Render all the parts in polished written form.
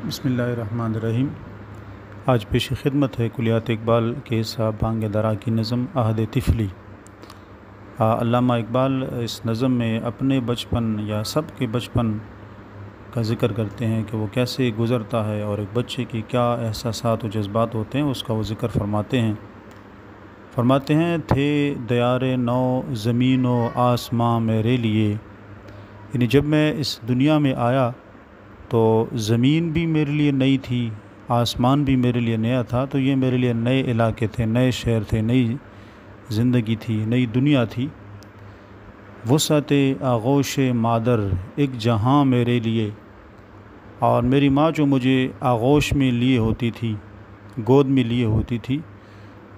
بسم اللہ الرحمن الرحیم۔ آج پیش خدمت ہے کلیات اقبال کے صاحب بانگ درا کی نظم عہد طفلی۔ علامہ اقبال اس نظم میں اپنے بچپن یا سب کے بچپن کا ذکر کرتے ہیں کہ وہ کیسے گزرتا ہے اور ایک بچے کی کیا احساسات و جذبات ہوتے ہیں، اس کا وہ ذکر فرماتے ہیں تھے دیار نو زمین و آسماں میرے لیے، یعنی جب میں اس دنیا میں آیا تو زمین بھی میرے لیے نئی تھی، آسمان بھی میرے لیے نیا تھا، تو یہ میرے لیے نئے علاقے تھے، نئے شہر تھے، نئی زندگی تھی، نئی دنیا تھی۔ وسعت آغوش مادر ایک جہاں میرے لیے، اور میری ماں جو مجھے آغوش میں لیے ہوتی تھی، گود میں لیے ہوتی تھی،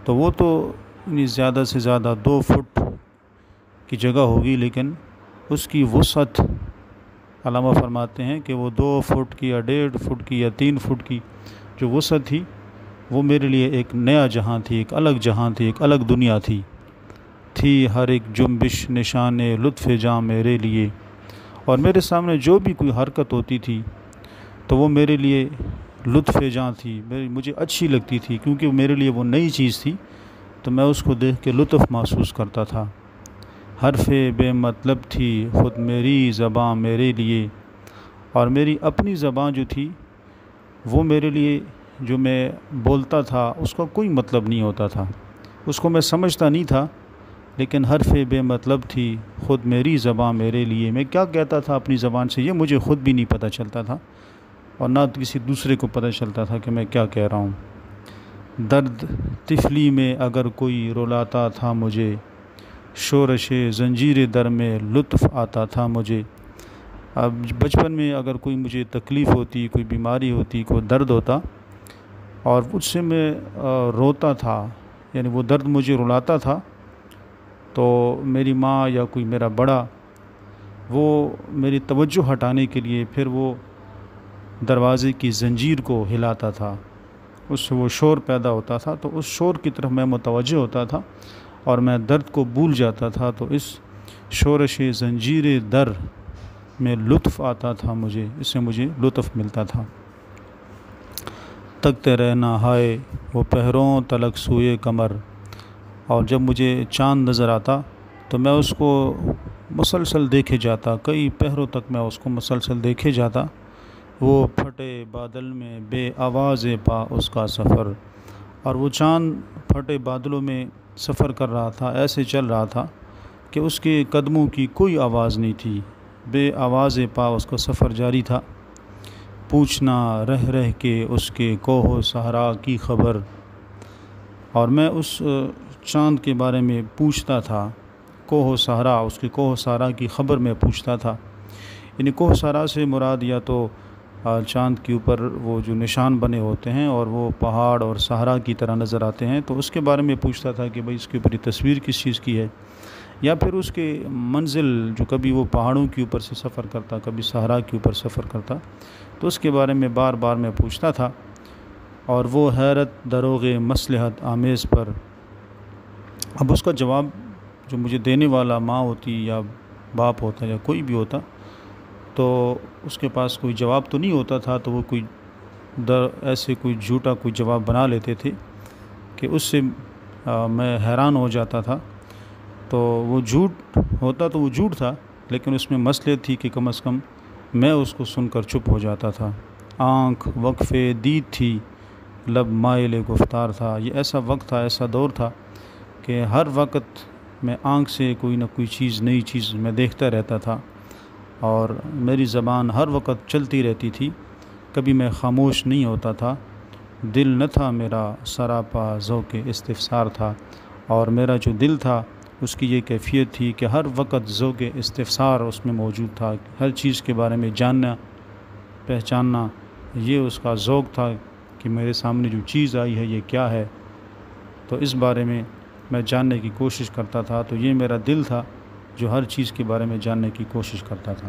تو وہ تو زیادہ سے زیادہ 2 فٹ کی جگہ ہوگی، لیکن اس کی وسعت علامہ فرماتے ہیں کہ وہ 2 فٹ کی یا 1.5 فٹ کی یا 3 فٹ کی جو وسعت تھی، وہ میرے لیے ایک نیا جہاں تھی، ایک الگ جہاں تھی، ایک الگ دنیا تھی ہر ایک جنبش نشان لطف جاں میرے لیے، اور میرے سامنے جو بھی کوئی حرکت ہوتی تھی تو وہ میرے لیے لطف جاں تھی، مجھے اچھی لگتی تھی، کیونکہ میرے لیے وہ نئی چیز تھی، تو میں اس کو دیکھ کے لطف محسوس کرتا تھا۔ حرف بے مطلب تھی خود میری زباں میرے لیے، اور میری اپنی زبان جو تھی وہ میرے لیے، جو میں بولتا تھا اس کا کوئی مطلب نہیں ہوتا تھا، اس کو میں سمجھتا نہیں تھا، لیکن حرف بے مطلب تھی خود میری زباں میرے لیے، میں کیا کہتا تھا اپنی زبان سے یہ مجھے خود بھی نہیں پتہ چلتا تھا، اور نہ کسی دوسرے کو پتہ چلتا تھا کہ میں کیا کہہ رہا ہوں۔ درد طفلی میں اگر کوئی رلاتا تھا مجھے، شورش زنجیر در میں لطف آتا تھا مجھے۔ اب بچپن میں اگر کوئی مجھے تکلیف ہوتی، کوئی بیماری ہوتی، کوئی درد ہوتا، اور اس سے میں روتا تھا، یعنی وہ درد مجھے رلاتا تھا، تو میری ماں یا کوئی میرا بڑا وہ میری توجہ ہٹانے کے لیے پھر وہ دروازے کی زنجیر کو ہلاتا تھا، اس سے وہ شور پیدا ہوتا تھا، تو اس شور کی طرف میں متوجہ ہوتا تھا اور میں درد کو بھول جاتا تھا، تو اس شورش زنجیر در میں لطف آتا تھا مجھے، اس سے مجھے لطف ملتا تھا۔ تکتے رہنا ہائے وہ پہروں تلک سوئے کمر، اور جب مجھے چاند نظر آتا تو میں اس کو مسلسل دیکھے جاتا، کئی پہروں تک میں اس کو مسلسل دیکھے جاتا۔ وہ پھٹے بادل میں بے آواز پا اس کا سفر، اور وہ چاند پھٹے بادلوں میں سفر کر رہا تھا، ایسے چل رہا تھا کہ اس کے قدموں کی کوئی آواز نہیں تھی، بے آواز پا اس کا سفر جاری تھا۔ پوچھنا رہ کے اس کے کوہ صحرا کی خبر، اور میں اس چاند کے بارے میں پوچھتا تھا، کوہ صحرا، اس کے کوہ صحرا کی خبر میں پوچھتا تھا، یعنی کوہ صحرا سے مراد یا تو چاند کے اوپر وہ جو نشان بنے ہوتے ہیں اور وہ پہاڑ اور صحرا کی طرح نظر آتے ہیں، تو اس کے بارے میں پوچھتا تھا کہ بھئی اس کے اوپر یہ تصویر کس چیز کی ہے، یا پھر اس کے منزل جو کبھی وہ پہاڑوں کے اوپر سے سفر کرتا، کبھی صحرا کے اوپر سفر کرتا، تو اس کے بارے میں بار بار میں پوچھتا تھا، اور وہ حیرت دروغ مصلحت آمیز پر، اب اس کا جواب جو مجھے دینے والا ماں ہوتی یا باپ ہوتا یا کوئی بھی ہوتا، تو اس کے پاس کوئی جواب تو نہیں ہوتا تھا، تو وہ کوئی ایسے کوئی جھوٹا کوئی جواب بنا لیتے تھے کہ اس سے میں حیران ہو جاتا تھا، تو وہ جھوٹ ہوتا تو وہ جھوٹ تھا، لیکن اس میں مصلحت تھی کہ کم از کم میں اس کو سن کر چپ ہو جاتا تھا۔ آنکھ وقف دید تھی لب مائل گفتار تھا، یہ ایسا وقت تھا، ایسا دور تھا کہ ہر وقت میں آنکھ سے کوئی نہ کوئی چیز، نئی چیز میں دیکھتا رہتا تھا، اور میری زبان ہر وقت چلتی رہتی تھی، کبھی میں خاموش نہیں ہوتا تھا۔ دل نہ تھا میرا سراپا ذوق استفسار تھا، اور میرا جو دل تھا اس کی یہ کیفیت تھی کہ ہر وقت ذوق استفسار اس میں موجود تھا، ہر چیز کے بارے میں جاننا پہچاننا، یہ اس کا ذوق تھا کہ میرے سامنے جو چیز آئی ہے یہ کیا ہے، تو اس بارے میں میں جاننے کی کوشش کرتا تھا، تو یہ میرا دل تھا جو ہر چیز کے بارے میں جاننے کی کوشش کرتا تھا۔